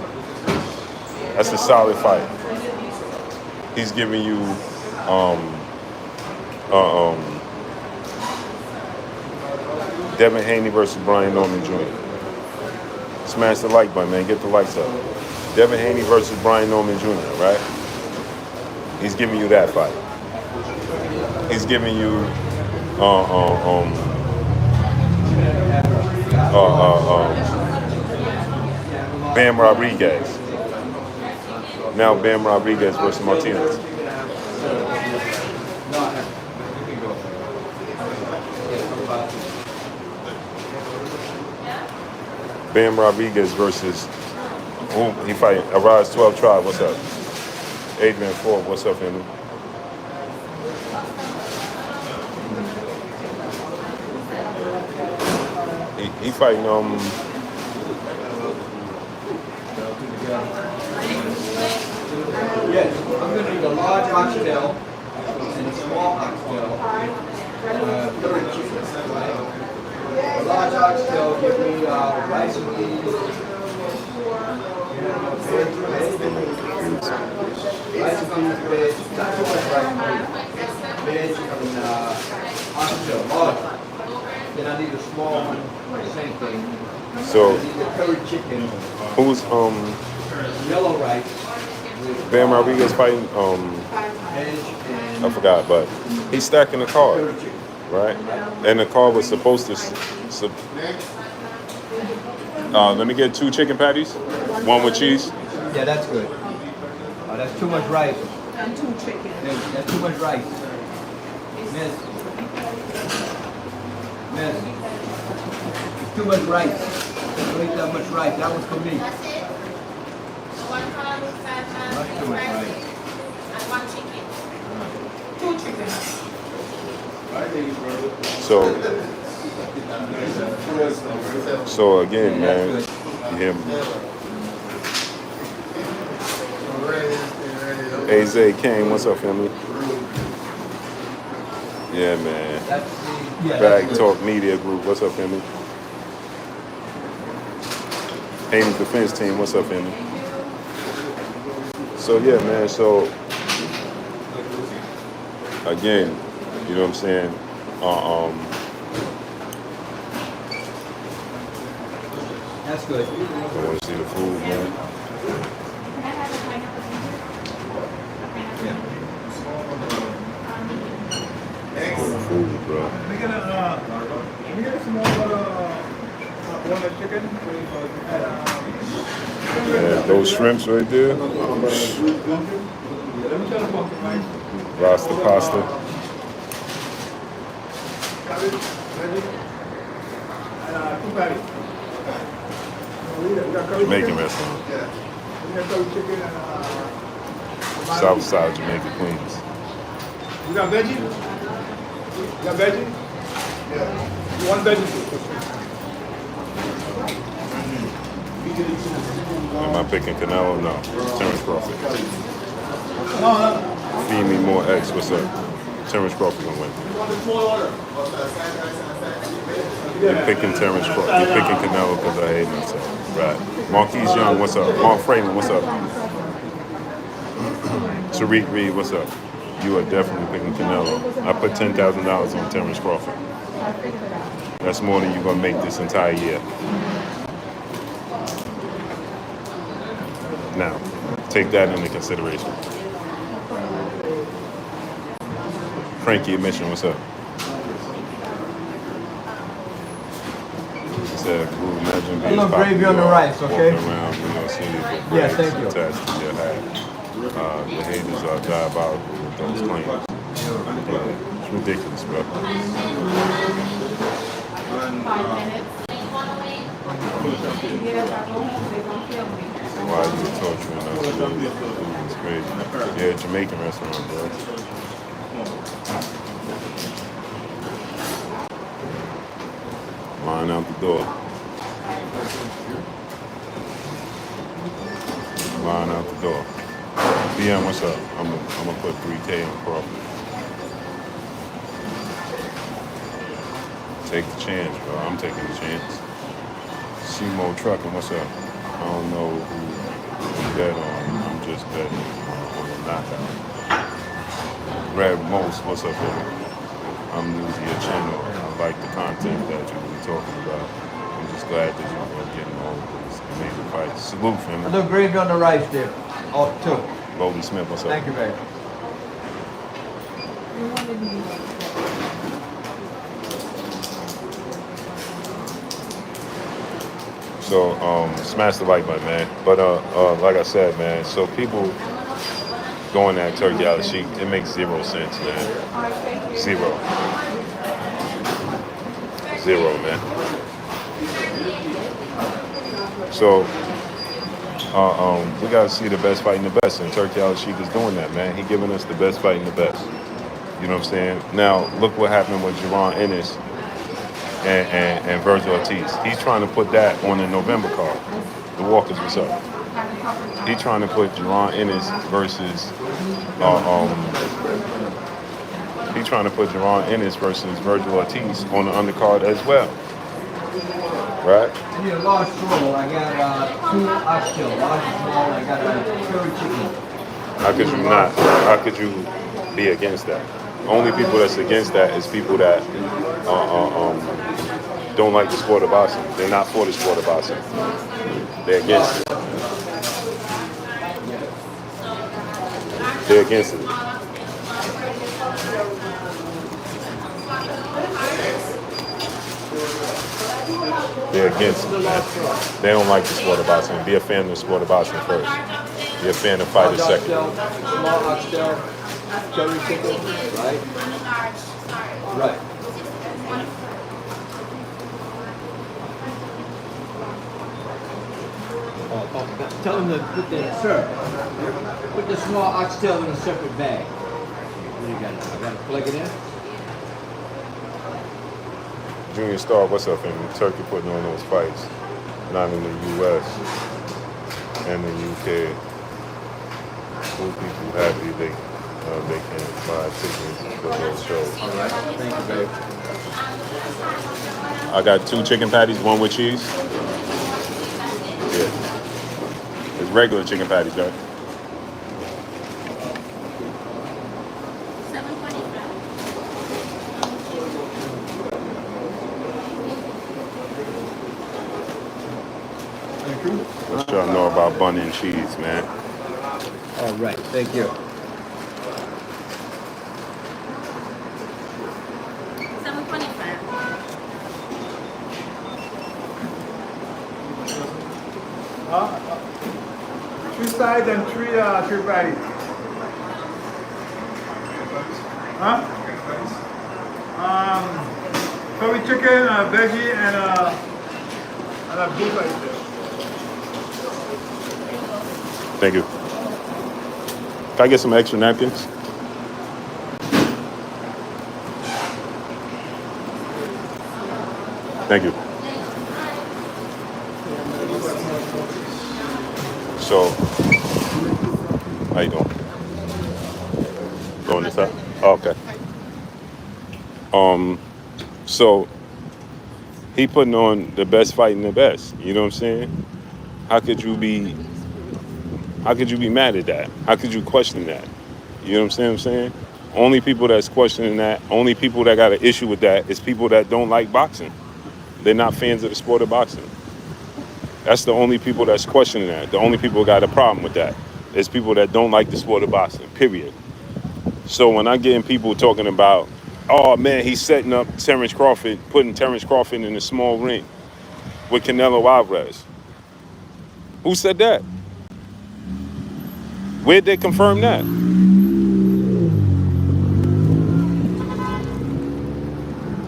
That's a solid fight. He's giving you Devin Haney versus Brian Norman Jr. Smash the like button, man. Get the likes up. Devin Haney versus Brian Norman Jr., right? He's giving you that fight. He's giving you Bam Rodriguez. Now Bam Rodriguez versus Martinez. Bam Rodriguez versus he fighting Arise 12 Tribe. What's up? Adrian Ford. What's up, family? He fighting Yes, I'm going to need a large oxtail and a small oxtail. Third chicken, right? A large oxtail, give me rice and beans. Rice and beans, veg, not too much rice and beans. Veg and oxtail, large. Then I need a small one, same thing. So I need a curry chicken. who's Yellow rice. Bam Rodriguez fighting I forgot, but he's stacking the card, right? And the card was supposed to let me get 2 chicken patties, 1 with cheese. Yeah, that's good. That's too much rice. And 2 chicken. That's too much rice. Miss. It's too much rice. Don't eat that much rice. That was for me. Not too much rice. And 1 chicken. 2 chickens. So again, man, you hear me? AZ Kane, what's up, family? Yeah, man. Bag Talk Media Group, what's up, family? Haney's Defense Team, what's up, family? So yeah, man. So again, you know what I'm saying? That's good. I want to see the food, man. Can I have a pineapple ginger? A pineapple ginger? The food, bro. Let me get some more walnut chicken. Yeah, those shrimps right there. Rasta pasta. Two patties. Jamaican restaurant. South Side Jamaica, Queens. You got veggie? You got veggie? Yeah. You want veggie? Am I picking Canelo? No. Terrence Crawford. No. Feed me more eggs. What's up? Terrence Crawford gonna win. You're picking Terrence Crawford. You're picking Canelo because I hate myself. Right. Marquise Young, what's up? Mark Freeman, what's up? Tariq Reed, what's up? You are definitely picking Canelo. I put $10,000 on Terrence Crawford. That's more than you're gonna make this entire year. Now, take that into consideration. Frankie Admission, what's up? He said, "Ooh, imagine being little gravy on the rice, okay? Walking around New York City. Yeah, thank you. Fantastic, your hat. The haters are diabolical with those claims. It's ridiculous, bro. 5 minutes. Why are you torturing us? It's crazy. Yeah, Jamaican restaurant, bro. Line out the door. Line out the door. BM, what's up? I'm gonna put 3K in Crawford. Take the chance, bro. I'm taking the chance. Simo Trucking, what's up? I don't know who bet on. I'm just betting on the knockout. Red Most, what's up, baby? I'm new to your channel. I like the content that you be talking about. I'm just glad that you are getting all of these amazing fights. Salute, A family. little gravy on the rice there. Oh, two. Bobby Smith, what's up? Thank you, babe. So, smash the like button, man. But like I said, man, so people going at Turkey Alashik, it makes 0 sense, man. 0. 0, man. So, we gotta see the best fight in the best, and Turkey Alashik is doing that, man. He giving us the best fight in the best. You know what I'm saying? Now, look what happened with Jaron Ennis and Virgil Ortiz. He's trying to put that on the November card. The Walkers, what's up? He's trying to put Jaron Ennis versus he's trying to put Jaron Ennis versus Virgil Ortiz on the undercard as well. Right? I need a large roll. I got 2 oxtail, large and small. I got a curry chicken. How could you not? How could you be against that? Only people that's against that is people that don't like the sport of boxing. They're not for the sport of boxing. They're against it. They're against it. They're against it, man. They don't like the sport of boxing. Be a fan of the sport of boxing first. Be a fan of fighters Large second. oxtail, small oxtail, curry chicken, right? Right. Tell them to put the put the small oxtail in a separate bag. What do you got now? I gotta plug it in? Junior Star, what's up, family? Turkey putting on those fights, not in the U.S. and the U.K. Cool people happy they can buy tickets for those shows. All right. Thank you, babe. I got 2 chicken patties, 1 with cheese. Yeah. It's regular chicken patties, right? What y'all know about bun and cheese, man? All right, thank you. 725. Three sides and three varieties. Huh? Curry chicken, veggie, and a beef right there. Thank you. Can I get some extra napkins? Thank you. So, how you doing? Going this side? Oh, okay. So he putting on the best fighting the best. You know what I'm saying? How could you be mad at that? How could you question that? You know what I'm saying? Only people that's questioning that, only people that got an issue with that is people that don't like boxing. They're not fans of the sport of boxing. That's the only people that's questioning that. The only people got a problem with that is people that don't like the sport of boxing, period. So when I get in people talking about, oh man, he's setting up Terrence Crawford, putting Terrence Crawford in a small ring with Canelo Alvarez. Who said that? Where'd they confirm that?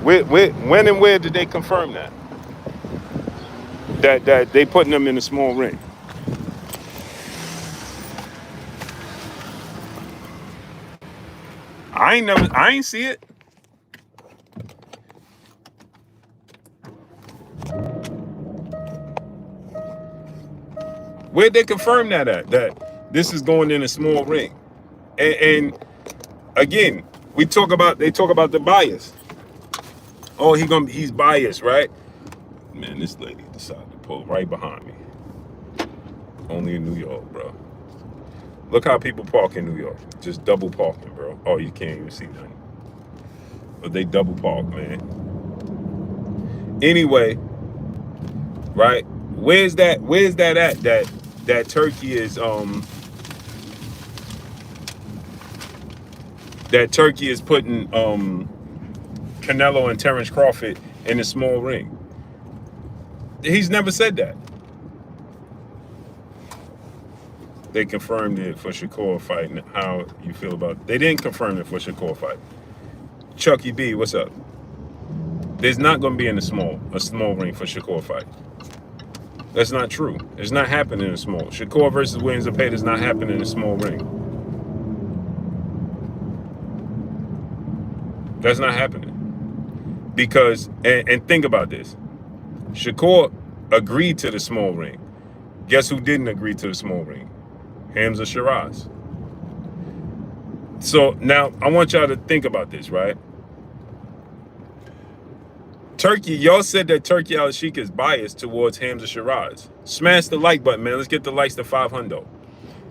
When and where did they confirm that? That they putting them in a small ring. I ain't see it. Where'd they confirm that at? That this is going in a small ring. And again, they talk about the bias. Oh, he's biased, right? Man, this lady decided to pull right behind me. Only in New York, bro. Look how people park in New York. Just double parking, bro. Oh, you can't even see nothing. But they double park, man. Anyway, right? Where's that at? That Turkey is putting Canelo and Terrence Crawford in a small ring. He's never said that. They confirmed it for Shakur fight. And how you feel about it? They didn't confirm it for Shakur fight. Chucky B, what's up? There's not going to be in a small ring for Shakur fight. That's not true. It's not happening in a small. Shakur versus Williams Zepeda is not happening in a small ring. That's not happening. Because, and think about this. Shakur agreed to the small ring. Guess who didn't agree to the small ring? Hamza Shiraz. So now I want y'all to think about this, right? Turkey, y'all said that Turkey Alashik is biased towards Hamza Shiraz. Smash the like button, man. Let's get the likes to 500.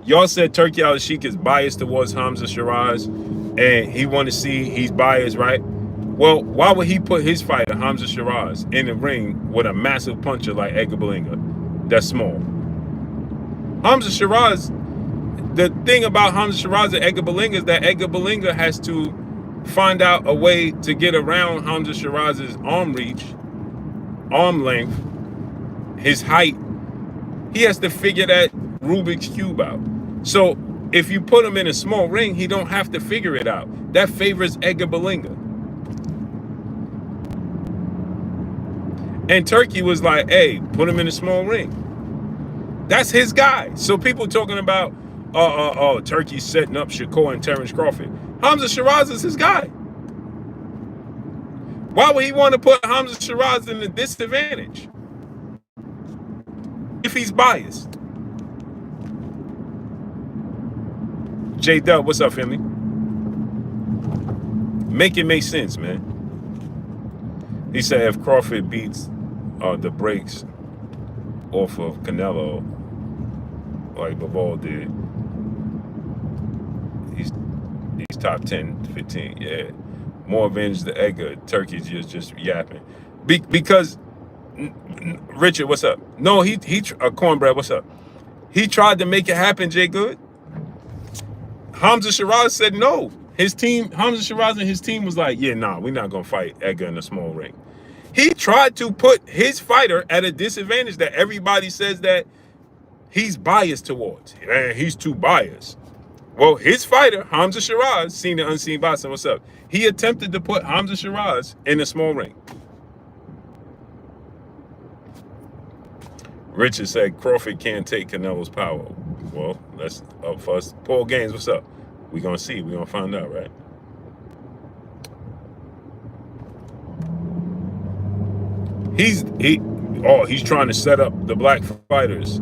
Y'all said Turkey Alashik is biased towards Hamza Shiraz, and he want to see he's biased, right? Well, why would he put his fighter, Hamza Shiraz, in the ring with a massive puncher like Edgar Berlanga? That's small. Hamza Shiraz, the thing about Hamza Shiraz and Edgar Berlanga is that Edgar Berlanga has to find out a way to get around Hamza Shiraz's arm reach, arm length, his height. He has to figure that Rubik's Cube out. So if you put him in a small ring, he don't have to figure it out. That favors Edgar Berlanga. And Turkey was like, hey, put him in a small ring. That's his guy. So people talking about, Turkey's setting up Shakur and Terrence Crawford. Hamza Shiraz is his guy. Why would he want to put Hamza Shiraz in a disadvantage if he's biased? J Dub, what's up, family? Make it make sense, man. He said if Crawford beats the brakes off of Canelo, like Bivol did, he's top 10, 15. Yeah, more advantage to Edgar. Turkey's just yapping because Richard, what's up? No, Cornbread, what's up? He tried to make it happen, Jay Good. Hamza Shiraz said no. Hamza Shiraz and his team was like, yeah, nah, we're not gonna fight Edgar in a small ring. He tried to put his fighter at a disadvantage that everybody says that he's biased towards. He's too biased. Well, his fighter, Hamza Shiraz, seen the unseen boxing, what's up? He attempted to put Hamza Shiraz in a small ring. Richard said Crawford can't take Canelo's power. Well, that's up for us. Paul Gaines, what's up? We're going to see. We're going to find out, right? He's trying to set up the black fighters